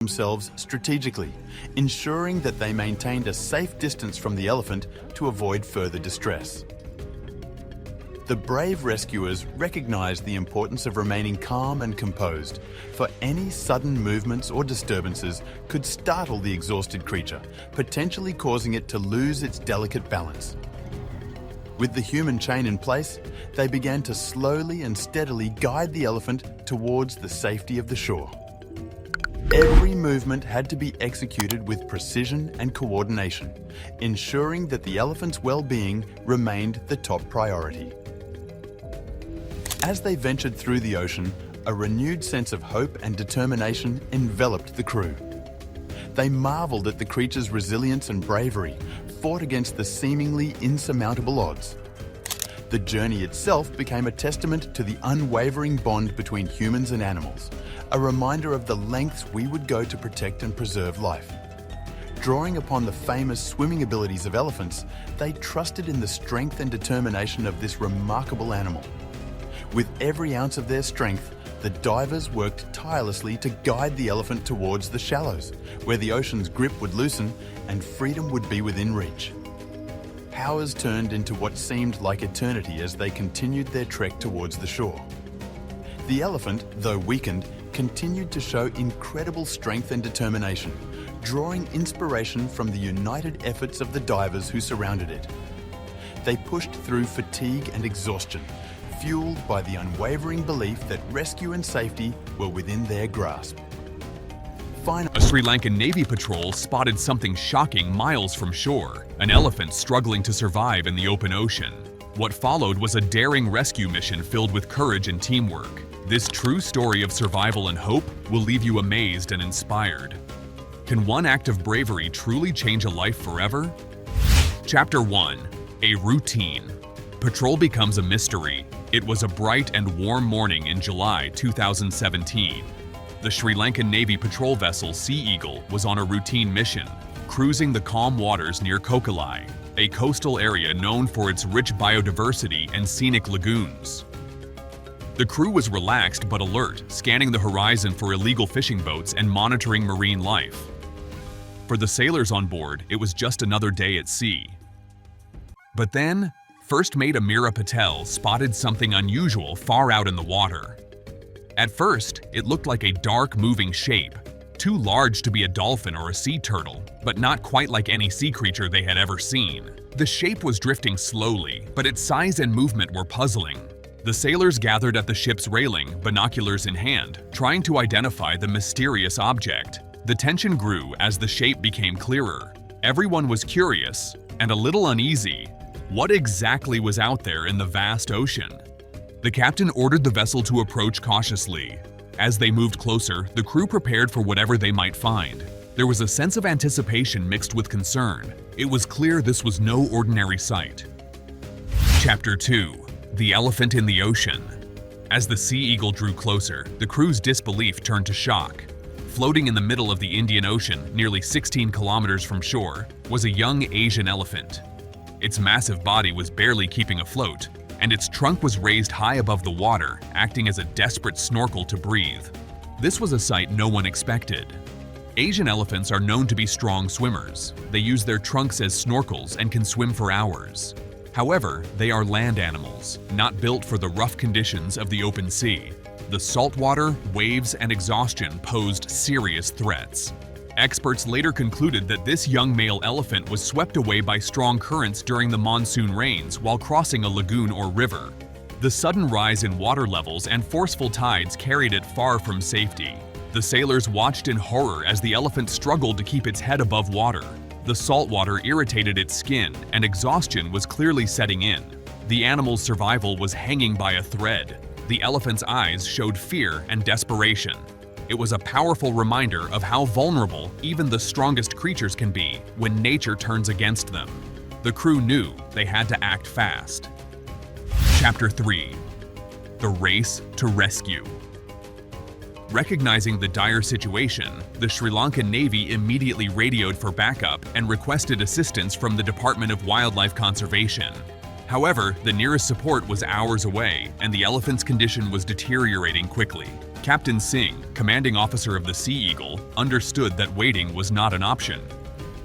themselves strategically, ensuring that they maintained a safe distance from the elephant to avoid further distress. The brave rescuers recognized the importance of remaining calm and composed, for any sudden movements or disturbances could startle the exhausted creature, potentially causing it to lose its delicate balance. With the human chain in place, they began to slowly and steadily guide the elephant towards the safety of the shore. Every movement had to be executed with precision and coordination, ensuring that the elephant's well-being remained the top priority. As they ventured through the ocean, a renewed sense of hope and determination enveloped the crew. They marveled at the creature's resilience and bravery, fought against the seemingly insurmountable odds. The journey itself became a testament to the unwavering bond between humans and animals, a reminder of the lengths we would go to protect and preserve life. Drawing upon the famous swimming abilities of elephants, they trusted in the strength and determination of this remarkable animal. With every ounce of their strength, the divers worked tirelessly to guide the elephant towards the shallows, where the ocean's grip would loosen and freedom would be within reach. Hours turned into what seemed like eternity as they continued their trek towards the shore. The elephant, though weakened, continued to show incredible strength and determination, drawing inspiration from the united efforts of the divers who surrounded it. They pushed through fatigue and exhaustion, fueled by the unwavering belief that rescue and safety were within their grasp. A Sri Lankan Navy patrol spotted something shocking miles from shore, an elephant struggling to survive in the open ocean. What followed was a daring rescue mission filled with courage and teamwork. This true story of survival and hope will leave you amazed and inspired. Can one act of bravery truly change a life forever? Chapter 1. A routine. Patrol becomes a mystery. It was a bright and warm morning in July 2017. The Sri Lankan Navy patrol vessel Sea Eagle was on a routine mission, cruising the calm waters near Kokalai, a coastal area known for its rich biodiversity and scenic lagoons. The crew was relaxed but alert, scanning the horizon for illegal fishing boats and monitoring marine life. For the sailors on board, it was just another day at sea. But then, First Mate Amira Patel spotted something unusual far out in the water. At first, it looked like a dark, moving shape, too large to be a dolphin or a sea turtle, but not quite like any sea creature they had ever seen. The shape was drifting slowly, but its size and movement were puzzling. The sailors gathered at the ship's railing, binoculars in hand, trying to identify the mysterious object. The tension grew as the shape became clearer. Everyone was curious and a little uneasy. What exactly was out there in the vast ocean? The captain ordered the vessel to approach cautiously. As they moved closer, the crew prepared for whatever they might find. There was a sense of anticipation mixed with concern. It was clear this was no ordinary sight. Chapter 2. The Elephant in the Ocean. As the Sea Eagle drew closer, the crew's disbelief turned to shock. Floating in the middle of the Indian Ocean, nearly 16 kilometers from shore, was a young Asian elephant. Its massive body was barely keeping afloat, and its trunk was raised high above the water, acting as a desperate snorkel to breathe. This was a sight no one expected. Asian elephants are known to be strong swimmers. They use their trunks as snorkels and can swim for hours. However, they are land animals, not built for the rough conditions of the open sea. The saltwater, waves, and exhaustion posed serious threats. Experts later concluded that this young male elephant was swept away by strong currents during the monsoon rains while crossing a lagoon or river. The sudden rise in water levels and forceful tides carried it far from safety. The sailors watched in horror as the elephant struggled to keep its head above water. The salt water irritated its skin, and exhaustion was clearly setting in. The animal's survival was hanging by a thread. The elephant's eyes showed fear and desperation. It was a powerful reminder of how vulnerable even the strongest creatures can be when nature turns against them. The crew knew they had to act fast. Chapter 3. The Race to Rescue. Recognizing the dire situation, the Sri Lankan Navy immediately radioed for backup and requested assistance from the Department of Wildlife Conservation. However, the nearest support was hours away, and the elephant's condition was deteriorating quickly. Captain Singh, commanding officer of the Sea Eagle, understood that waiting was not an option.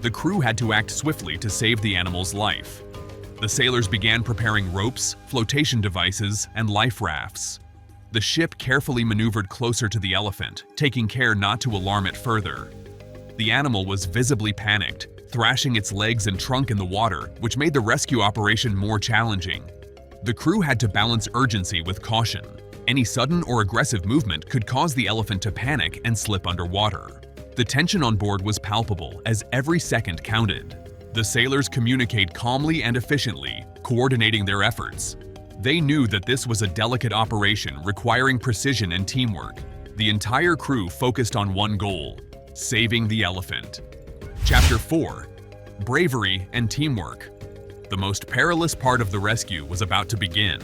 The crew had to act swiftly to save the animal's life. The sailors began preparing ropes, flotation devices, and life rafts. The ship carefully maneuvered closer to the elephant, taking care not to alarm it further. The animal was visibly panicked, thrashing its legs and trunk in the water, which made the rescue operation more challenging. The crew had to balance urgency with caution. Any sudden or aggressive movement could cause the elephant to panic and slip underwater. The tension on board was palpable as every second counted. The sailors communicate calmly and efficiently, coordinating their efforts. They knew that this was a delicate operation requiring precision and teamwork. The entire crew focused on one goal: saving the elephant. Chapter 4: Bravery and Teamwork. The most perilous part of the rescue was about to begin.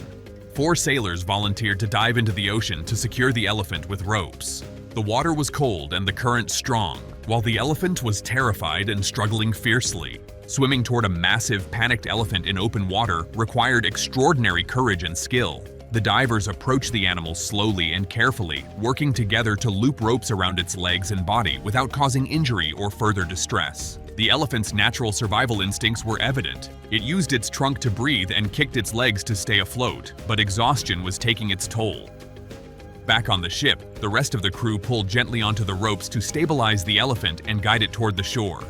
4 sailors volunteered to dive into the ocean to secure the elephant with ropes. The water was cold and the current strong, while the elephant was terrified and struggling fiercely. Swimming toward a massive, panicked elephant in open water required extraordinary courage and skill. The divers approached the animal slowly and carefully, working together to loop ropes around its legs and body without causing injury or further distress. The elephant's natural survival instincts were evident. It used its trunk to breathe and kicked its legs to stay afloat, but exhaustion was taking its toll. Back on the ship, the rest of the crew pulled gently onto the ropes to stabilize the elephant and guide it toward the shore.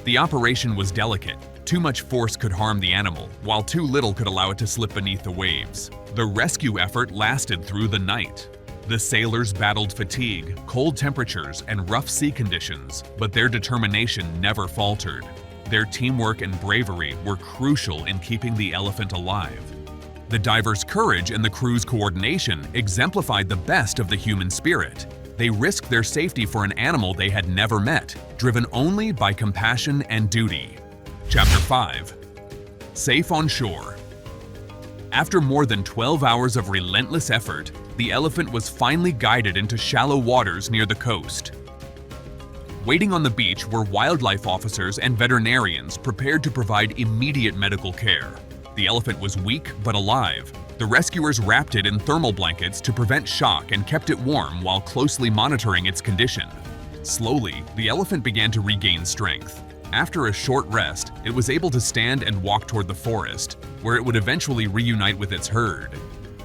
The operation was delicate. Too much force could harm the animal, while too little could allow it to slip beneath the waves. The rescue effort lasted through the night. The sailors battled fatigue, cold temperatures, and rough sea conditions, but their determination never faltered. Their teamwork and bravery were crucial in keeping the elephant alive. The divers' courage and the crew's coordination exemplified the best of the human spirit. They risked their safety for an animal they had never met, driven only by compassion and duty. Chapter 5: Safe on Shore. After more than 12 hours of relentless effort, the elephant was finally guided into shallow waters near the coast. Waiting on the beach were wildlife officers and veterinarians prepared to provide immediate medical care. The elephant was weak but alive. The rescuers wrapped it in thermal blankets to prevent shock and kept it warm while closely monitoring its condition. Slowly, the elephant began to regain strength. After a short rest, it was able to stand and walk toward the forest, where it would eventually reunite with its herd.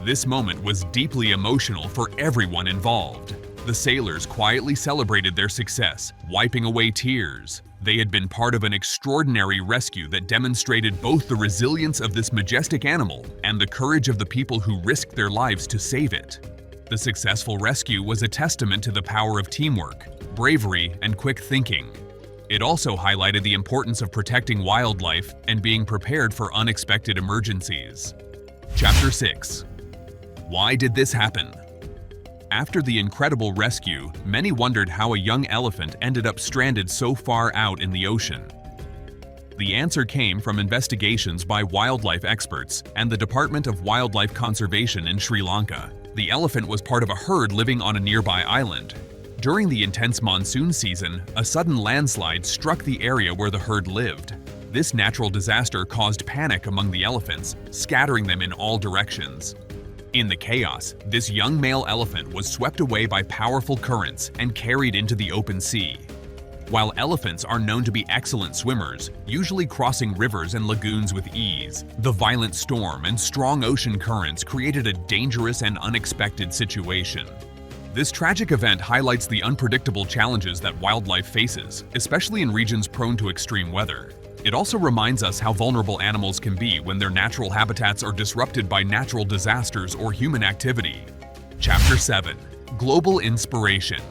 This moment was deeply emotional for everyone involved. The sailors quietly celebrated their success, wiping away tears. They had been part of an extraordinary rescue that demonstrated both the resilience of this majestic animal and the courage of the people who risked their lives to save it. The successful rescue was a testament to the power of teamwork, bravery, and quick thinking. It also highlighted the importance of protecting wildlife and being prepared for unexpected emergencies. Chapter 6: Why did this happen? After the incredible rescue, many wondered how a young elephant ended up stranded so far out in the ocean. The answer came from investigations by wildlife experts and the Department of Wildlife Conservation in Sri Lanka. The elephant was part of a herd living on a nearby island. During the intense monsoon season, a sudden landslide struck the area where the herd lived. This natural disaster caused panic among the elephants, scattering them in all directions. In the chaos, this young male elephant was swept away by powerful currents and carried into the open sea. While elephants are known to be excellent swimmers, usually crossing rivers and lagoons with ease, the violent storm and strong ocean currents created a dangerous and unexpected situation. This tragic event highlights the unpredictable challenges that wildlife faces, especially in regions prone to extreme weather. It also reminds us how vulnerable animals can be when their natural habitats are disrupted by natural disasters or human activity. Chapter 7: Global Inspiration.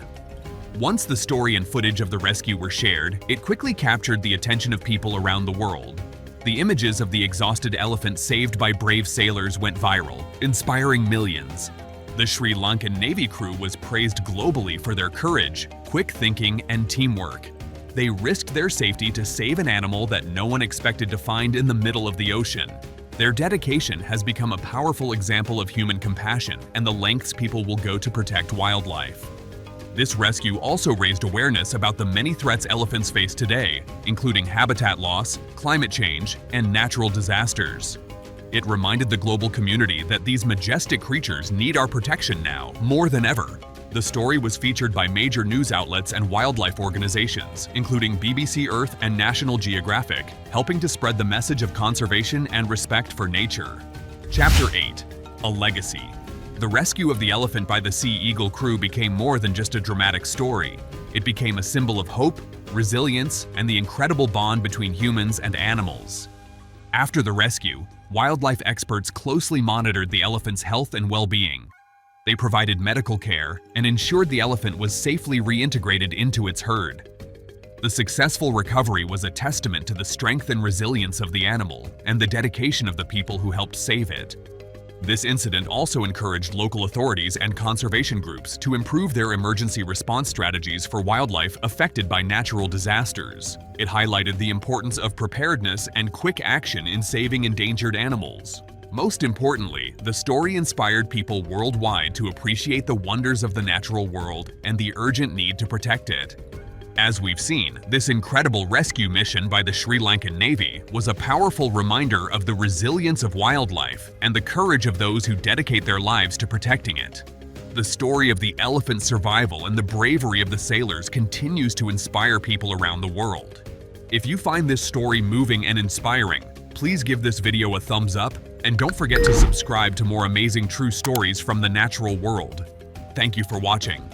Once the story and footage of the rescue were shared, it quickly captured the attention of people around the world. The images of the exhausted elephant saved by brave sailors went viral, inspiring millions. The Sri Lankan Navy crew was praised globally for their courage, quick thinking, and teamwork. They risked their safety to save an animal that no one expected to find in the middle of the ocean. Their dedication has become a powerful example of human compassion and the lengths people will go to protect wildlife. This rescue also raised awareness about the many threats elephants face today, including habitat loss, climate change, and natural disasters. It reminded the global community that these majestic creatures need our protection now, more than ever. The story was featured by major news outlets and wildlife organizations, including BBC Earth and National Geographic, helping to spread the message of conservation and respect for nature. Chapter 8. A Legacy. The rescue of the elephant by the Sea Eagle crew became more than just a dramatic story. It became a symbol of hope, resilience, and the incredible bond between humans and animals. After the rescue, wildlife experts closely monitored the elephant's health and well-being. They provided medical care and ensured the elephant was safely reintegrated into its herd. The successful recovery was a testament to the strength and resilience of the animal and the dedication of the people who helped save it. This incident also encouraged local authorities and conservation groups to improve their emergency response strategies for wildlife affected by natural disasters. It highlighted the importance of preparedness and quick action in saving endangered animals. Most importantly, the story inspired people worldwide to appreciate the wonders of the natural world and the urgent need to protect it. As we've seen, this incredible rescue mission by the Sri Lankan Navy was a powerful reminder of the resilience of wildlife and the courage of those who dedicate their lives to protecting it. The story of the elephant's survival and the bravery of the sailors continues to inspire people around the world. If you find this story moving and inspiring, please give this video a thumbs up and don't forget to subscribe to more amazing true stories from the natural world. Thank you for watching.